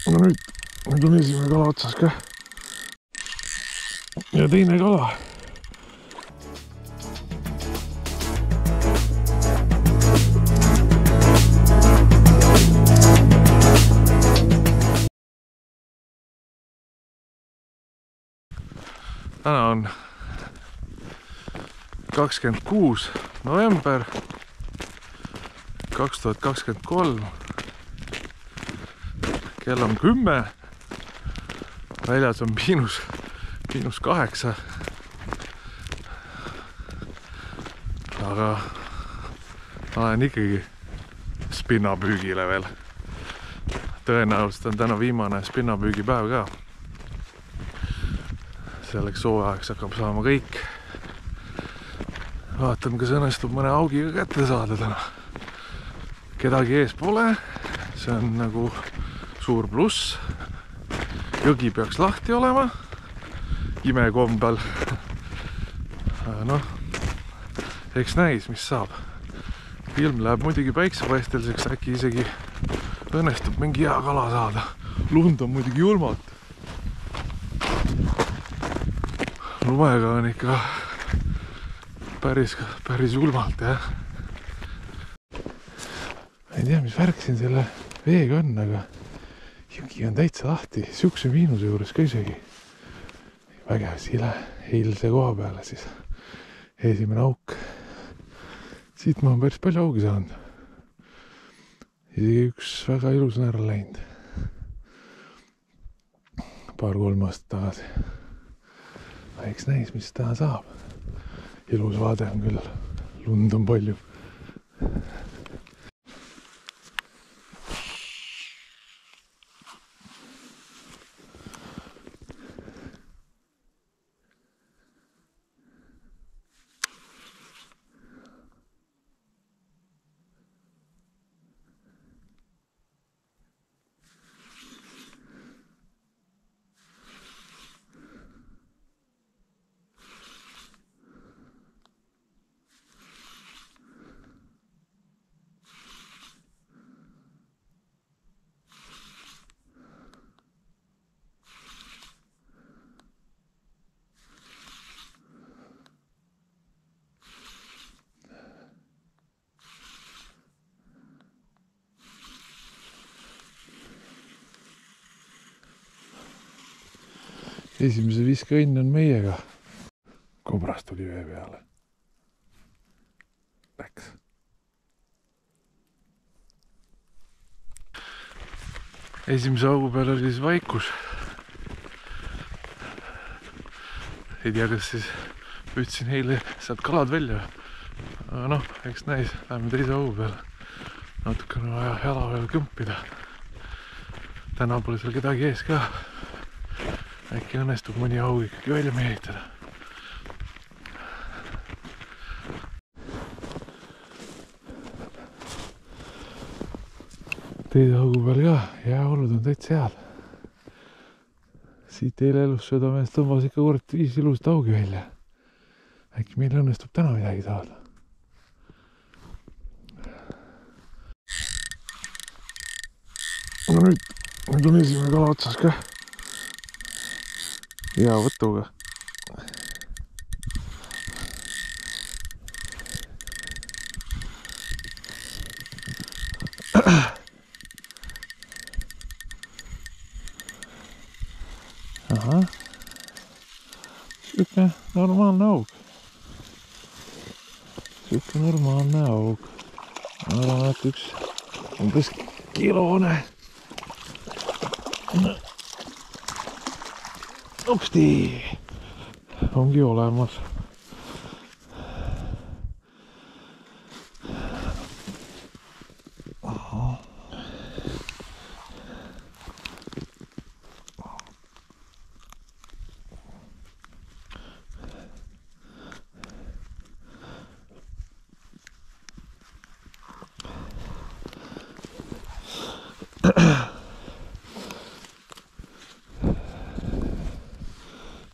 no nüüd on esimene kala otsas ka. Ja teine kala. Täna on 26. november 2023. Kell on 10. Väljas on -8. Aga ma olen ikkagi spinnapüügile veel. Tõenäoliselt on täna viimane spinnapüügipäev ka. Selleks sooajaks hakkab saama kõik. Vaatan, kas õnnestub mõne augiga kätte saada täna. Kedagi ees pole. See on nagu suur pluss. Jõgi peaks lahti olema. Imekombel. Noh, eks näis, mis saab. Ilm läheb muidugi päiksepaisteliseks, äkki isegi õnnestub mingi hea kala saada. Lund on muidugi julmalt. Lumega on ikka päris julmalt, jah. Ei tea, mis värk siin selle veega on, aga jõgi on täitsa lahti. Siukse miinuse juures ka isegi. Vägev sile eilse koha peale siis. Esimene auk. Siit ma olen päris palju augi saanud. Isegi üks väga ilus on ära läinud. 2-3 aastat tagasi. Eks näis, mis täna saab. Ilus vaade on küll. Lund on palju. Esimese viske õnn on meiega. Kobras tuli vee peale. Läks. Esimese augu peal oli siis vaikus. Ei tea, kas siis püüdsin eile sealt kalad välja. Aga noh, eks näis, läheme teise augu peale. Natuke on vaja jala veel kõmpida. Täna pole seal kedagi ees ka. Äkki õnnestub mõni aug ikkagi välja mehitada. Teise augu peal ka, jääolud on täitsa head. Siit eile elus südamees tõmbas ikka kord 5 ilusat augi välja. Äkki meil õnnestub täna midagi saada. No nüüd on esimene kala otsas ka. Hea võtuga. Ahah. Siuke normaalne aug. Siuke normaalne aug. Ma arvan, et üks umbes kilone. Upsti! Ongi olemas.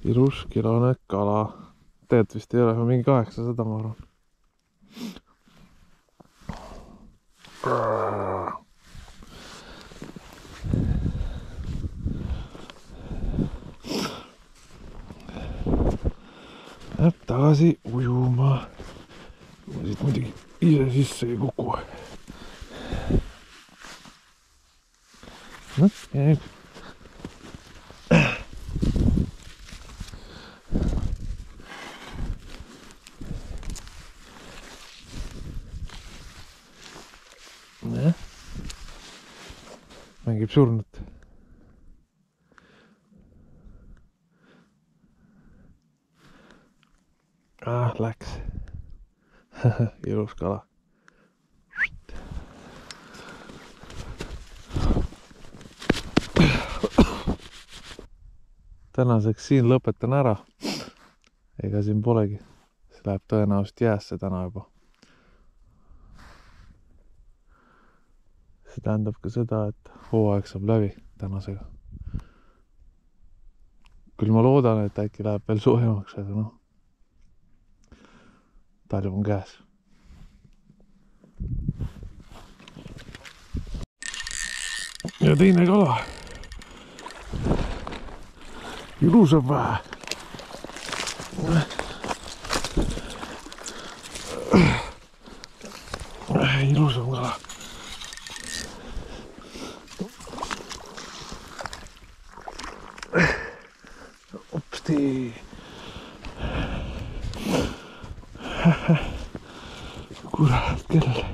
Ilus kilone kala. Teed vist ei ole, mingi 800, ma arvan. tagasi ujuma. Ma siit muidugi ise sisse ei kuku. No, ja nüüd. Mängib surnut. Läks. Ilus kala. Tänaseks siin lõpetan ära. Ega siin polegi. See läheb tõenäoliselt jäässe täna juba. See tähendab ka seda, et hooaeg saab läbi tänasega. Küll ma loodan, et äkki läheb veel soojemaks, aga noh. Talv on käes. Ja teine kala. Ilusam vähe. Ilusam kala. Opsti. Kurat, kellele?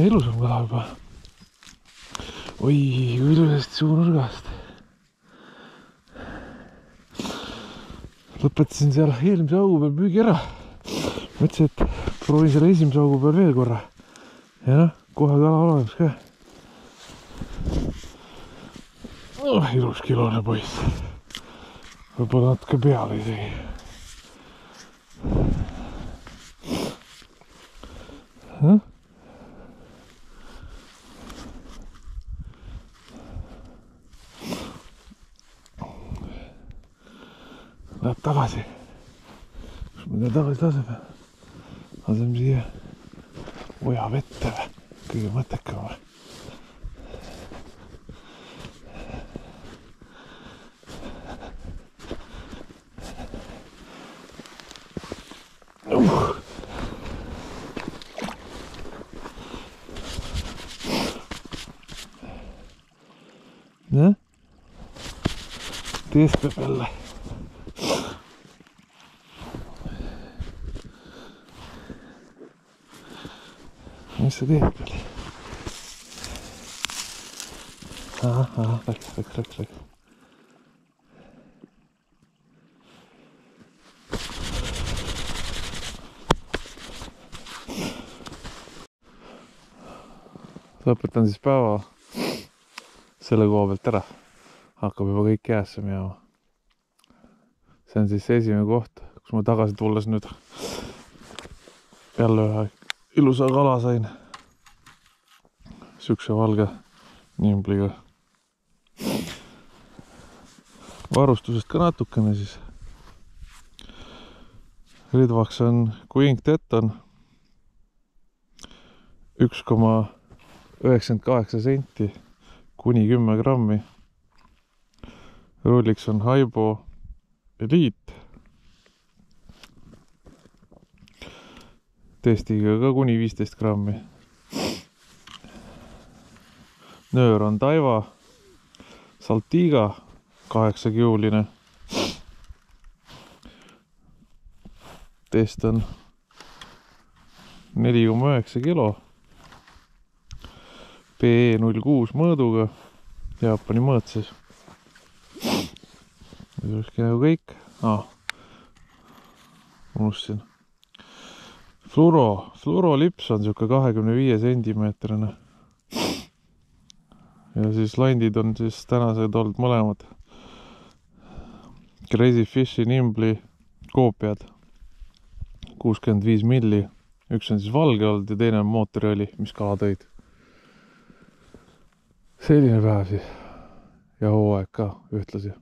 Ilusam kala juba. Oi, kui ilusasti suunurgast. Lõpetasin seal eelmise augu peal püügi ära. Mõtlesin, et proovin selle esimese augu peal veel korra. Ja noh, kohe kala olemas ka. Ilus kilone poiss. Võib-olla natuke peale isegi. Läheb tagasi. Kus me ta tagasi laseme? Laseme siia oja vette või? Kõige mõttekam või? Jah? Teeskab jälle. Mis sa teed veel? Läks. Lõpetan siis päeva selle koha pealt ära. Hakkab juba kõik jäässe minema. See on siis esimene koht, kus ma tagasi tulles nüüd jälle ühe ilusa kala sain. Sükse valge nimbliga. Varustusest ka natukene siis. Ridvaks on Queen Teton 1,98 senti kuni 10 grammi. Rulliks on Haibo Elite. Testiga ka kuni 15 grammi. Nöör on Taiva Saltiga 8-kiuline. Test on 4,9 kilo. PE06 mõõduga. Jaapani mõõt siis. See olekski nagu kõik. Unustasin. Fluorolips on siuke 25 sentimeetrine. Ja siis landid on siis tänased olnud mõlemad Crazy Fishi Nimbli koopiad 65 milli. Üks on siis valge olnud ja teine on mootoriõli, mis kala tõid. Selline päev siis ja hooaeg ka ühtlasi.